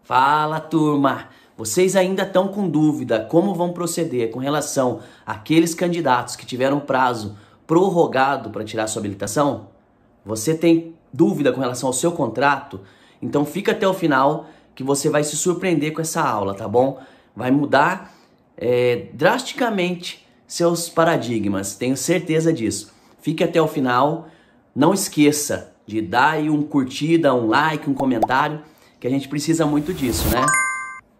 Fala, turma! Vocês ainda estão com dúvida como vão proceder com relação àqueles candidatos que tiveram prazo prorrogado para tirar sua habilitação? Você tem dúvida com relação ao seu contrato? Então fica até o final que você vai se surpreender com essa aula, tá bom? Vai mudar drasticamente seus paradigmas, tenho certeza disso. Fique até o final, não esqueça de dar aí um curtida, um like, um comentário, que a gente precisa muito disso, né?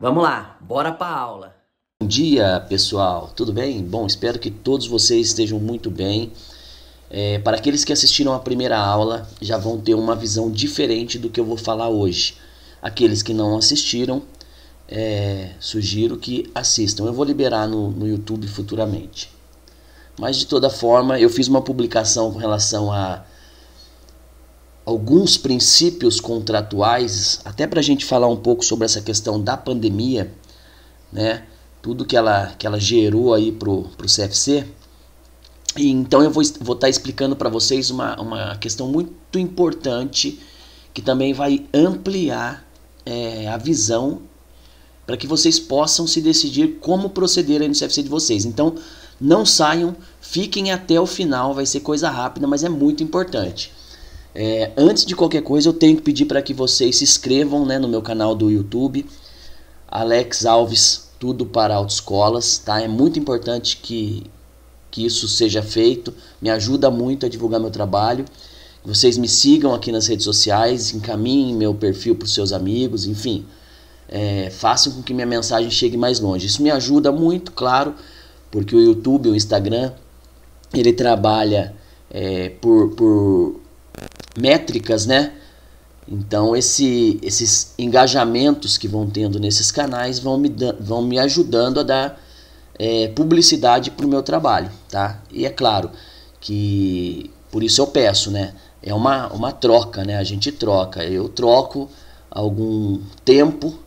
Vamos lá, bora pra aula. Bom dia, pessoal, tudo bem? Bom, espero que todos vocês estejam muito bem. Para aqueles que assistiram a primeira aula, já vão ter uma visão diferente do que eu vou falar hoje. Aqueles que não assistiram, sugiro que assistam. Eu vou liberar no YouTube futuramente. Mas de toda forma, eu fiz uma publicação com relação a alguns princípios contratuais, até para a gente falar um pouco sobre essa questão da pandemia, né? Tudo que ela gerou aí pro CFC. E então eu vou estar explicando para vocês uma questão muito importante que também vai ampliar a visão para que vocês possam se decidir como proceder aí no CFC de vocês. Então não saiam, fiquem até o final, vai ser coisa rápida, mas é muito importante. Antes de qualquer coisa, eu tenho que pedir para que vocês se inscrevam, né, no meu canal do YouTube, Alex Alves, tudo para autoescolas, tá? É muito importante que isso seja feito, me ajuda muito a divulgar meu trabalho. Vocês me sigam aqui nas redes sociais, encaminhem meu perfil para os seus amigos, enfim, façam com que minha mensagem chegue mais longe. Isso me ajuda muito, claro, porque o YouTube, o Instagram, ele trabalha por métricas, né? Então esses engajamentos que vão tendo nesses canais vão me ajudando a dar publicidade para o meu trabalho, tá? E é claro que por isso eu peço, né? É uma troca, né? A gente troca. Eu troco algum tempo,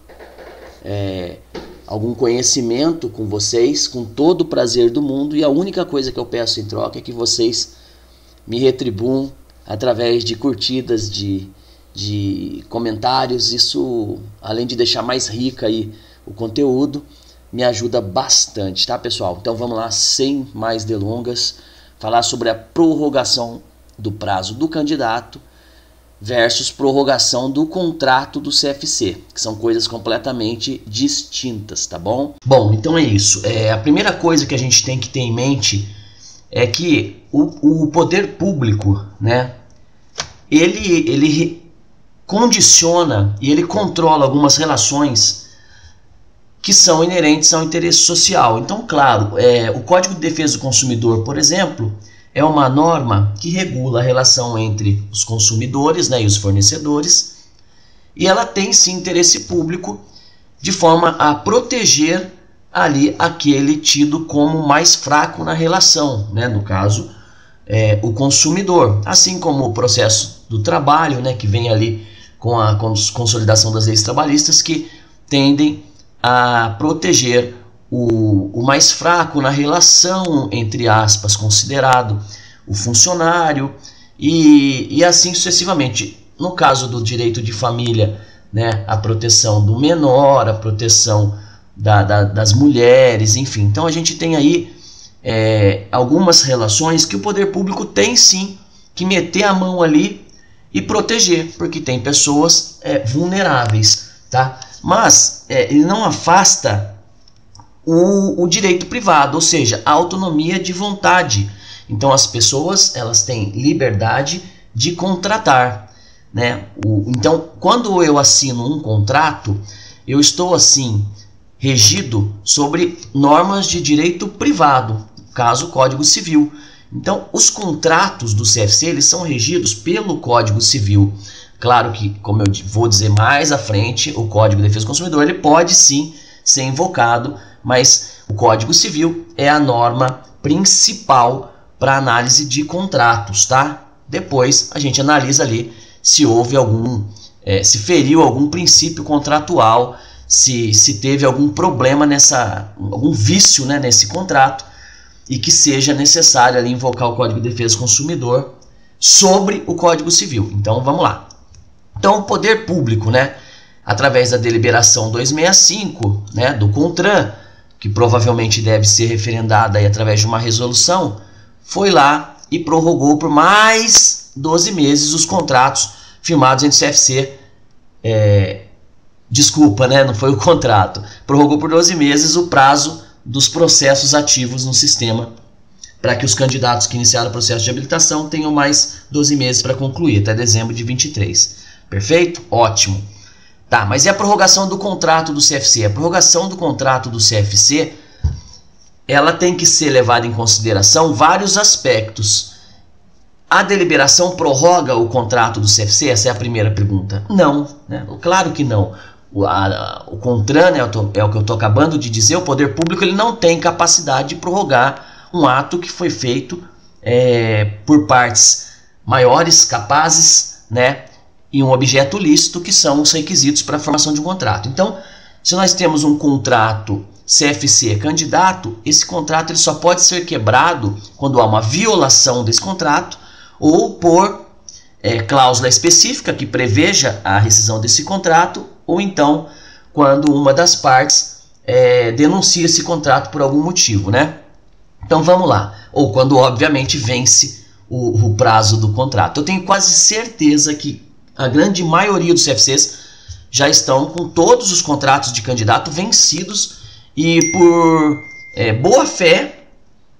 algum conhecimento com vocês, com todo o prazer do mundo, e a única coisa que eu peço em troca é que vocês me retribuam através de curtidas, de comentários. Isso, além de deixar mais rica aí o conteúdo, me ajuda bastante, tá, pessoal? Então vamos lá, sem mais delongas, falar sobre a prorrogação do prazo do candidato versus prorrogação do contrato do CFC, que são coisas completamente distintas, tá bom? Bom, então é isso. A primeira coisa que a gente tem que ter em mente é que o poder público, né, ele condiciona e ele controla algumas relações que são inerentes ao interesse social. Então, claro, o Código de Defesa do Consumidor, por exemplo, é uma norma que regula a relação entre os consumidores, né, e os fornecedores, e ela tem sim interesse público de forma a proteger ali aquele tido como mais fraco na relação, né, no caso, o consumidor, assim como o processo do trabalho, né, que vem ali com a consolidação das leis trabalhistas, que tendem a proteger o mais fraco na relação, entre aspas, considerado o funcionário, e assim sucessivamente. No caso do direito de família, né, a proteção do menor, a proteção das mulheres, enfim. Então a gente tem aí algumas relações que o poder público tem sim que meter a mão ali e proteger, porque tem pessoas vulneráveis, tá? Mas ele não afasta o direito privado, ou seja, a autonomia de vontade. Então as pessoas, elas têm liberdade de contratar, né? Então quando eu assino um contrato, eu estou assim regido sobre normas de direito privado, caso Código Civil. Então os contratos do CFC, eles são regidos pelo Código Civil. Claro que, como eu vou dizer mais à frente, o Código de Defesa do Consumidor ele pode sim ser invocado, mas o Código Civil é a norma principal para análise de contratos, tá? Depois a gente analisa ali se houve se feriu algum princípio contratual, se teve algum problema algum vício, né, nesse contrato, e que seja necessário ali invocar o Código de Defesa do Consumidor sobre o Código Civil. Então vamos lá. Então o poder público, né, através da deliberação 265, né, do CONTRAN, que provavelmente deve ser referendada aí através de uma resolução, foi lá e prorrogou por mais 12 meses os contratos firmados entre o CFC. Desculpa, né, não foi o contrato. Prorrogou por 12 meses o prazo dos processos ativos no sistema, para que os candidatos que iniciaram o processo de habilitação tenham mais 12 meses para concluir, até dezembro de 23. Perfeito? Ótimo. Tá, mas e a prorrogação do contrato do CFC? A prorrogação do contrato do CFC, ela tem que ser levada em consideração vários aspectos. A deliberação prorroga o contrato do CFC? Essa é a primeira pergunta. Não, né? Claro que não. O CONTRAN, né, é o que eu estou acabando de dizer, o poder público ele não tem capacidade de prorrogar um ato que foi feito por partes maiores, capazes, né, e um objeto lícito, que são os requisitos para a formação de um contrato. Então, se nós temos um contrato CFC candidato, esse contrato ele só pode ser quebrado quando há uma violação desse contrato ou por cláusula específica que preveja a rescisão desse contrato, ou então quando uma das partes denuncia esse contrato por algum motivo, né? Então vamos lá. Ou quando obviamente vence o prazo do contrato. Eu tenho quase certeza que a grande maioria dos CFCs já estão com todos os contratos de candidato vencidos e por boa fé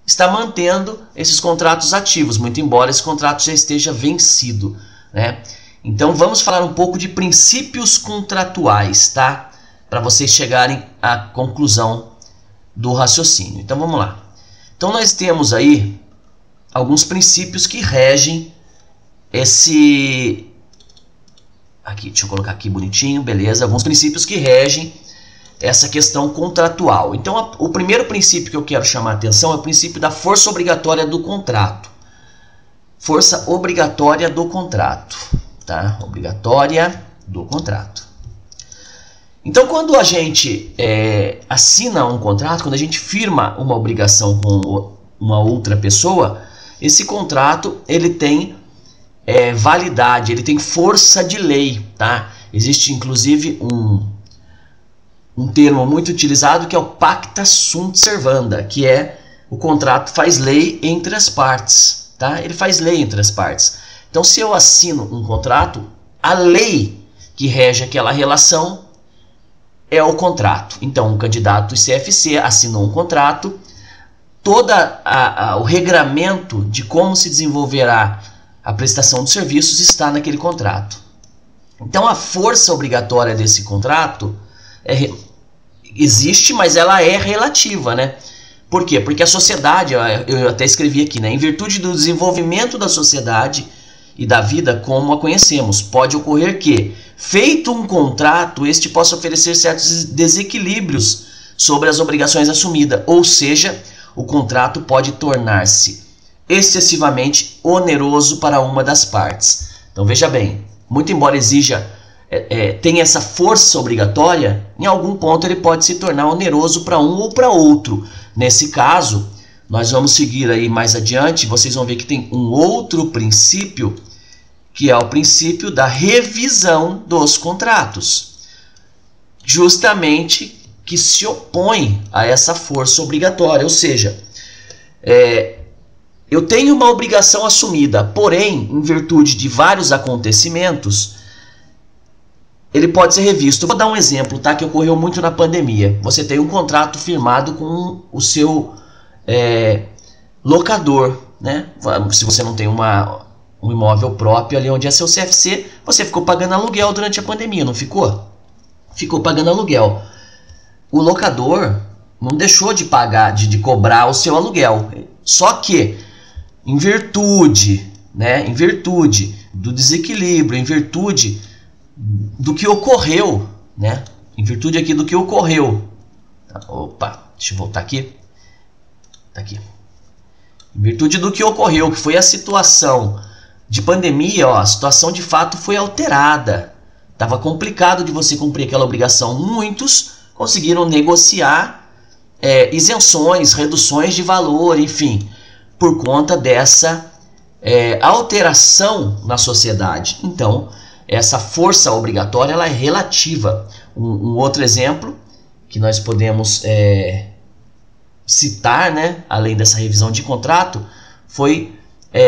está mantendo esses contratos ativos, muito embora esse contrato já esteja vencido, né? Então vamos falar um pouco de princípios contratuais, tá? Para vocês chegarem à conclusão do raciocínio. Então vamos lá. Então nós temos aí alguns princípios que regem esse... Aqui, deixa eu colocar aqui bonitinho, beleza? Alguns princípios que regem essa questão contratual. Então o primeiro princípio que eu quero chamar a atenção é o princípio da força obrigatória do contrato. Força obrigatória do contrato. Tá? Obrigatória do contrato. Então, quando a gente assina um contrato, quando a gente firma uma obrigação com uma outra pessoa, esse contrato ele tem validade, ele tem força de lei. Tá? Existe inclusive um termo muito utilizado que é o pacta sunt servanda, que é o contrato faz lei entre as partes. Tá? Ele faz lei entre as partes. Então, se eu assino um contrato, a lei que rege aquela relação é o contrato. Então, o candidato CFC assinou um contrato, todo o regramento de como se desenvolverá a prestação de serviços está naquele contrato. Então, a força obrigatória desse contrato existe, mas ela é relativa, né? Por quê? Porque a sociedade, eu até escrevi aqui, né? Em virtude do desenvolvimento da sociedade e da vida como a conhecemos, pode ocorrer que, feito um contrato, este possa oferecer certos desequilíbrios sobre as obrigações assumidas, ou seja, o contrato pode tornar-se excessivamente oneroso para uma das partes. Então veja bem, muito embora exija, tenha essa força obrigatória, em algum ponto ele pode se tornar oneroso para um ou para outro. Nesse caso, nós vamos seguir aí mais adiante, vocês vão ver que tem um outro princípio, que é o princípio da revisão dos contratos, justamente que se opõe a essa força obrigatória, ou seja, eu tenho uma obrigação assumida, porém, em virtude de vários acontecimentos, ele pode ser revisto. Vou dar um exemplo, tá, que ocorreu muito na pandemia. Você tem um contrato firmado com o seu locador, né? Se você não tem um imóvel próprio ali onde é seu CFC, você ficou pagando aluguel durante a pandemia, não ficou? Ficou pagando aluguel. O locador não deixou de pagar, de cobrar o seu aluguel. Só que, em virtude do desequilíbrio, em virtude do que ocorreu, né? Em virtude aqui do que ocorreu. Opa, deixa eu voltar aqui. Tá aqui. Em virtude do que ocorreu, que foi a situação de pandemia, ó, a situação de fato foi alterada. Estava complicado de você cumprir aquela obrigação. Muitos conseguiram negociar isenções, reduções de valor, enfim, por conta dessa alteração na sociedade. Então, essa força obrigatória ela é relativa. Um outro exemplo que nós podemos citar, né, além dessa revisão de contrato, foi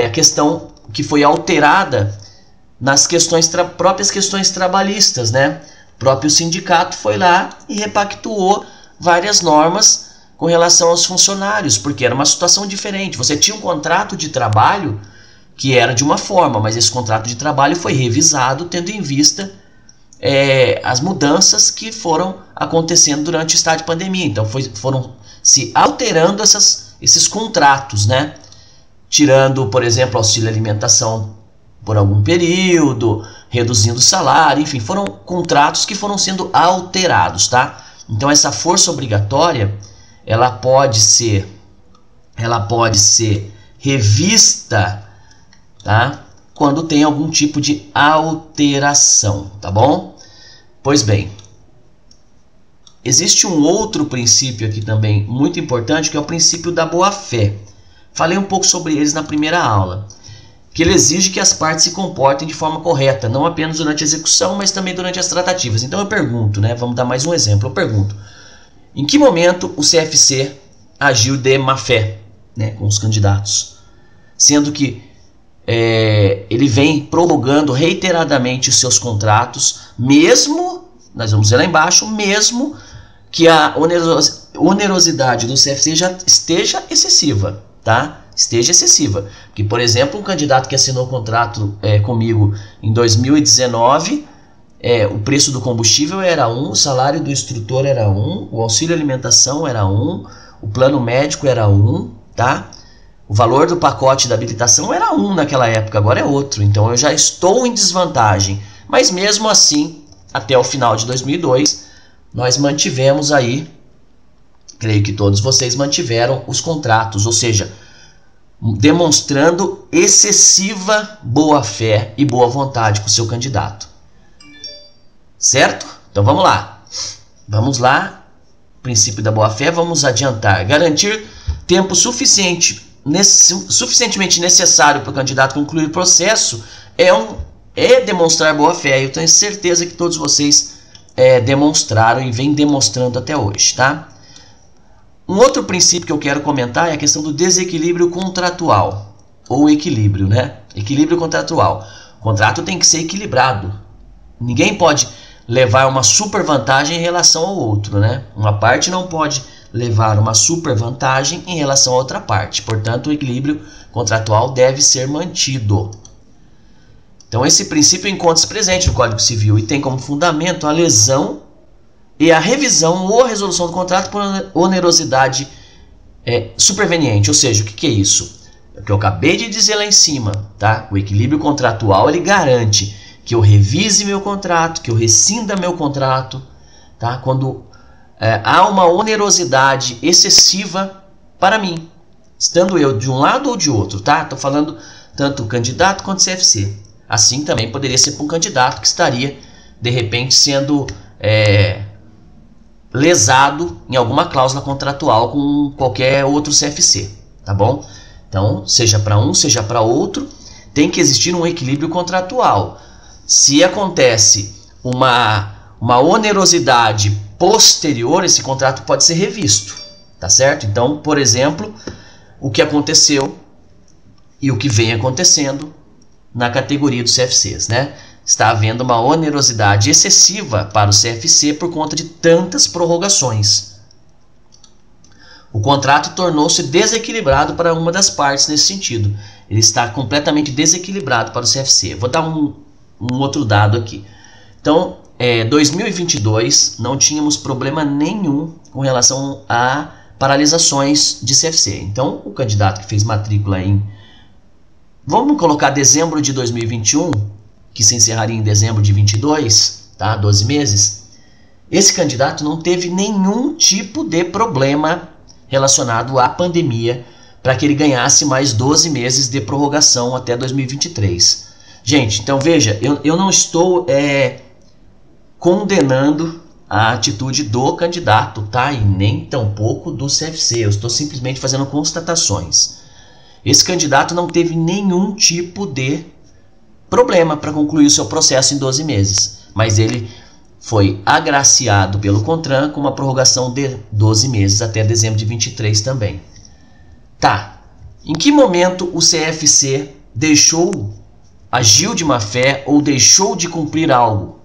a questão que foi alterada nas próprias questões trabalhistas, né? O próprio sindicato foi lá e repactuou várias normas com relação aos funcionários, porque era uma situação diferente. Você tinha um contrato de trabalho que era de uma forma, mas esse contrato de trabalho foi revisado tendo em vista as mudanças que foram acontecendo durante o estado de pandemia. Então foram se alterando esses contratos, né? Tirando, por exemplo, auxílio alimentação por algum período, reduzindo o salário, enfim, foram contratos que foram sendo alterados, tá? Então essa força obrigatória, ela pode ser revista, tá? Quando tem algum tipo de alteração, tá bom? Pois bem, existe um outro princípio aqui também muito importante, que é o princípio da boa-fé. Falei um pouco sobre eles na primeira aula, que ele exige que as partes se comportem de forma correta, não apenas durante a execução, mas também durante as tratativas. Então eu pergunto, né? Vamos dar mais um exemplo. Eu pergunto, em que momento o CFC agiu de má-fé, né, com os candidatos? Sendo que ele vem prorrogando reiteradamente os seus contratos, mesmo, nós vamos ver lá embaixo, mesmo que a onerosidade do CFC já esteja excessiva, tá? Esteja excessiva. Porque, por exemplo, um candidato que assinou o contrato comigo em 2019, o preço do combustível era 1, o salário do instrutor era 1, o auxílio alimentação era 1, o plano médico era 1, tá? O valor do pacote da habilitação era 1 naquela época, agora é outro. Então eu já estou em desvantagem. Mas mesmo assim, até o final de 2002, nós mantivemos aí, creio que todos vocês mantiveram os contratos, ou seja, demonstrando excessiva boa-fé e boa vontade com o seu candidato. Certo? Então vamos lá. Vamos lá. Princípio da boa-fé, vamos adiantar. Garantir tempo suficientemente necessário para o candidato concluir o processo é demonstrar boa-fé. Eu tenho certeza que todos vocês demonstraram e vêm demonstrando até hoje, tá? Um outro princípio que eu quero comentar é a questão do desequilíbrio contratual, ou equilíbrio, né? Equilíbrio contratual. O contrato tem que ser equilibrado. Ninguém pode levar uma super vantagem em relação ao outro, né? Uma parte não pode levar uma super vantagem em relação a outra parte. Portanto, o equilíbrio contratual deve ser mantido. Então, esse princípio encontra-se presente no Código Civil e tem como fundamento a lesão e a revisão ou a resolução do contrato por onerosidade superveniente. Ou seja, o que é isso? É o que eu acabei de dizer lá em cima, tá? O equilíbrio contratual, ele garante que eu revise meu contrato, que eu rescinda meu contrato, tá? Quando há uma onerosidade excessiva para mim, estando eu de um lado ou de outro, tá? Estou falando tanto o candidato quanto o CFC. Assim também poderia ser para um candidato que estaria, de repente, sendo lesado em alguma cláusula contratual com qualquer outro CFC, tá bom? Então, seja para um, seja para outro, tem que existir um equilíbrio contratual. Se acontece uma onerosidade posterior, esse contrato pode ser revisto, tá certo? Então, por exemplo, o que aconteceu e o que vem acontecendo na categoria dos CFCs, né? Está havendo uma onerosidade excessiva para o CFC por conta de tantas prorrogações. O contrato tornou-se desequilibrado para uma das partes nesse sentido. Ele está completamente desequilibrado para o CFC. Vou dar um outro dado aqui. Então, 2022 não tínhamos problema nenhum com relação a paralisações de CFC. Então, o candidato que fez matrícula em, vamos colocar dezembro de 2021, que se encerraria em dezembro de 22, tá? 12 meses. Esse candidato não teve nenhum tipo de problema relacionado à pandemia para que ele ganhasse mais 12 meses de prorrogação até 2023. Gente, então veja, eu não estou condenando a atitude do candidato, tá? E nem tampouco do CFC. Eu estou simplesmente fazendo constatações. Esse candidato não teve nenhum tipo de problema para concluir o seu processo em 12 meses. Mas ele foi agraciado pelo CONTRAN com uma prorrogação de 12 meses até dezembro de 23 também. Tá, em que momento o CFC agiu de má fé ou deixou de cumprir algo?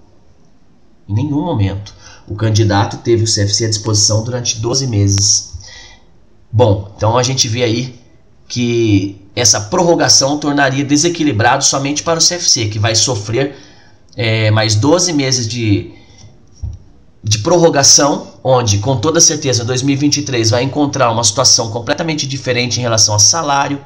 Em nenhum momento. O candidato teve o CFC à disposição durante 12 meses. Bom, então a gente vê aí que essa prorrogação tornaria desequilibrado somente para o CFC, que vai sofrer mais 12 meses de prorrogação, onde com toda certeza em 2023 vai encontrar uma situação completamente diferente em relação a salário,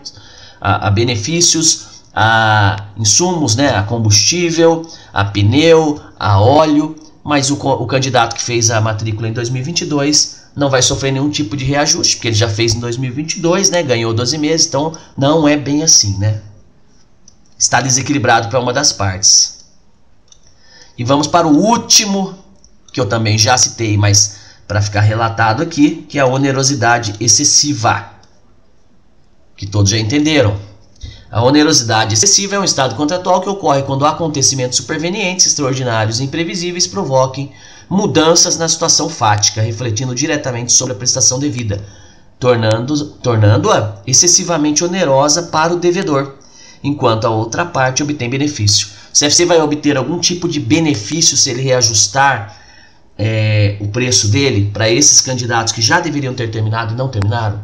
a benefícios, a insumos, né, a combustível, a pneu, a óleo, mas o candidato que fez a matrícula em 2022 não vai sofrer nenhum tipo de reajuste, porque ele já fez em 2022, né, ganhou 12 meses, então não é bem assim, né? Está desequilibrado para uma das partes. E vamos para o último, que eu também já citei, mas para ficar relatado aqui, que é a onerosidade excessiva, que todos já entenderam. A onerosidade excessiva é um estado contratual que ocorre quando acontecimentos supervenientes, extraordinários e imprevisíveis provoquem mudanças na situação fática, refletindo diretamente sobre a prestação devida, tornando-a excessivamente onerosa para o devedor, enquanto a outra parte obtém benefício. O CFC vai obter algum tipo de benefício se ele reajustar o preço dele para esses candidatos que já deveriam ter terminado e não terminaram?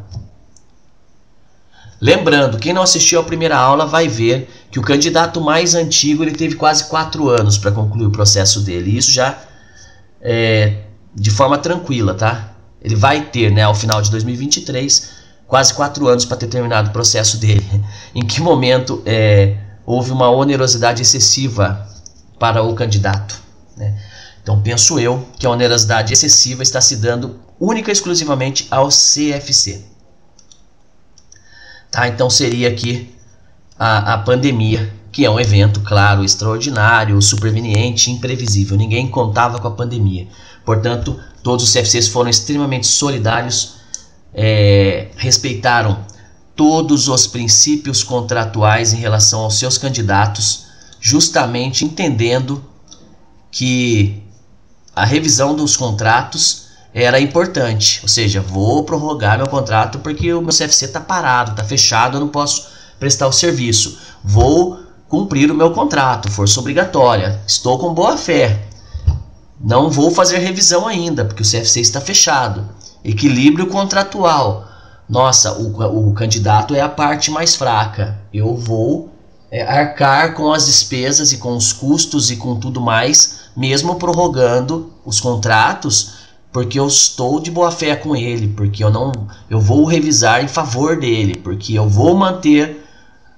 Lembrando, quem não assistiu à primeira aula vai ver que o candidato mais antigo ele teve quase 4 anos para concluir o processo dele. Isso já de forma tranquila, tá? Ele vai ter, né, ao final de 2023, quase 4 anos para ter terminado o processo dele. Em que momento houve uma onerosidade excessiva para o candidato, né? Então penso eu que a onerosidade excessiva está se dando única e exclusivamente ao CFC. Tá, então seria aqui a pandemia, que é um evento, claro, extraordinário, superveniente, imprevisível. Ninguém contava com a pandemia. Portanto, todos os CFCs foram extremamente solidários, respeitaram todos os princípios contratuais em relação aos seus candidatos, justamente entendendo que a revisão dos contratos era importante, ou seja, vou prorrogar meu contrato porque o meu CFC está parado, está fechado, eu não posso prestar o serviço. Vou cumprir o meu contrato, força obrigatória, estou com boa fé. Não vou fazer revisão ainda, porque o CFC está fechado. Equilíbrio contratual. Nossa, o candidato é a parte mais fraca. Eu vou arcar com as despesas e com os custos e com tudo mais, mesmo prorrogando os contratos, porque eu estou de boa fé com ele, porque eu vou revisar em favor dele, porque eu vou manter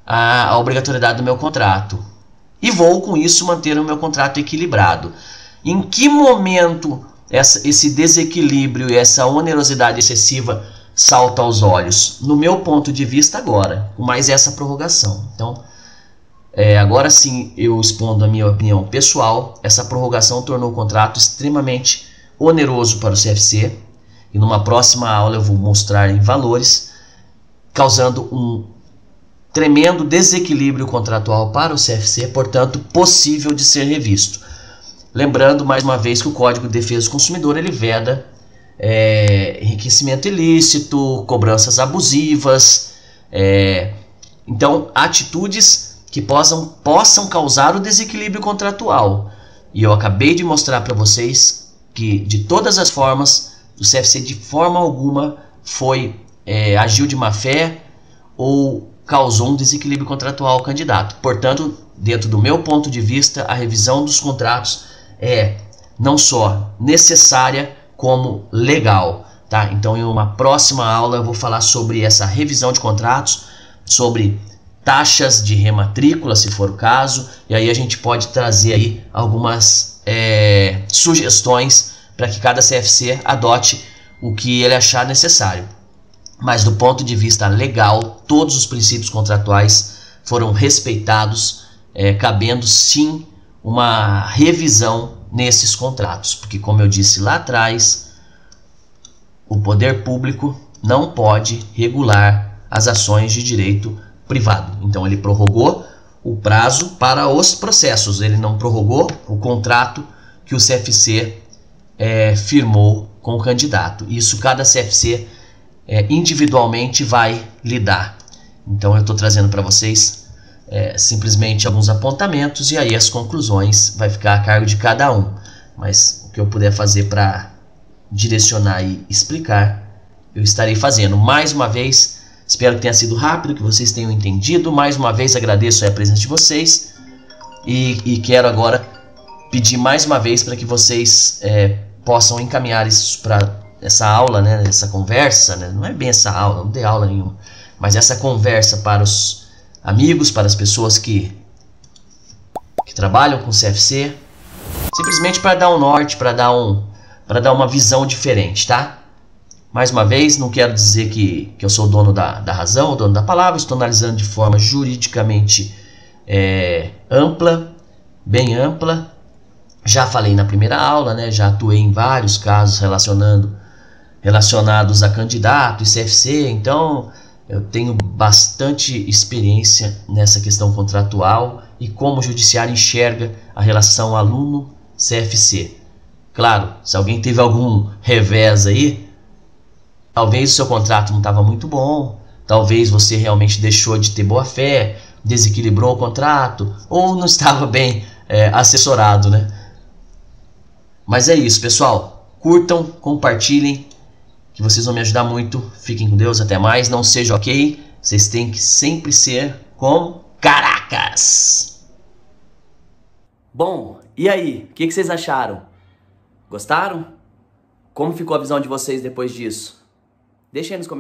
a obrigatoriedade do meu contrato. E vou, com isso, manter o meu contrato equilibrado. Em que momento esse desequilíbrio e essa onerosidade excessiva salta aos olhos? No meu ponto de vista agora, com mais essa prorrogação. Então, agora sim eu expondo a minha opinião pessoal. Essa prorrogação tornou o contrato extremamente oneroso para o CFC, e numa próxima aula eu vou mostrar em valores, causando um tremendo desequilíbrio contratual para o CFC, portanto possível de ser revisto. Lembrando mais uma vez que o Código de Defesa do Consumidor ele veda enriquecimento ilícito, cobranças abusivas, então atitudes que possam causar o desequilíbrio contratual. E eu acabei de mostrar para vocês que de todas as formas o CFC de forma alguma agiu de má fé ou causou um desequilíbrio contratual ao candidato. Portanto, dentro do meu ponto de vista, a revisão dos contratos é não só necessária como legal, tá? Então, em uma próxima aula eu vou falar sobre essa revisão de contratos, sobre taxas de rematrícula, se for o caso, e aí a gente pode trazer aí algumas sugestões para que cada CFC adote o que ele achar necessário. Mas do ponto de vista legal, todos os princípios contratuais foram respeitados, cabendo sim uma revisão nesses contratos, porque como eu disse lá atrás, o poder público não pode regular as ações de direito privado. Então ele prorrogou o prazo para os processos. Ele não prorrogou o contrato que o CFC firmou com o candidato. Isso cada CFC individualmente vai lidar. Então eu estou trazendo para vocês simplesmente alguns apontamentos, e aí as conclusões vai ficar a cargo de cada um. Mas o que eu puder fazer para direcionar e explicar, eu estarei fazendo. Mais uma vez, espero que tenha sido rápido, que vocês tenham entendido. Mais uma vez agradeço a presença de vocês e quero agora pedir mais uma vez para que vocês possam encaminhar isso para essa aula, né, essa conversa, né? Não é bem essa aula, não tem aula nenhuma, mas essa conversa para os amigos, para as pessoas que trabalham com CFC, simplesmente para dar um norte, para dar uma visão diferente, tá? Mais uma vez, não quero dizer que eu sou o dono da razão, o dono da palavra. Estou analisando de forma juridicamente ampla, bem ampla. Já falei na primeira aula, né? Já atuei em vários casos relacionados a candidato e CFC, então eu tenho bastante experiência nessa questão contratual e como o judiciário enxerga a relação aluno-CFC. Claro, se alguém teve algum revés aí, talvez o seu contrato não estava muito bom, talvez você realmente deixou de ter boa fé, desequilibrou o contrato, ou não estava bem assessorado, né? Mas é isso, pessoal. Curtam, compartilhem, que vocês vão me ajudar muito. Fiquem com Deus, até mais. Não seja ok, vocês têm que sempre ser como Caracas. Bom, e aí? O que vocês acharam? Gostaram? Como ficou a visão de vocês depois disso? Deixa aí nos comentários.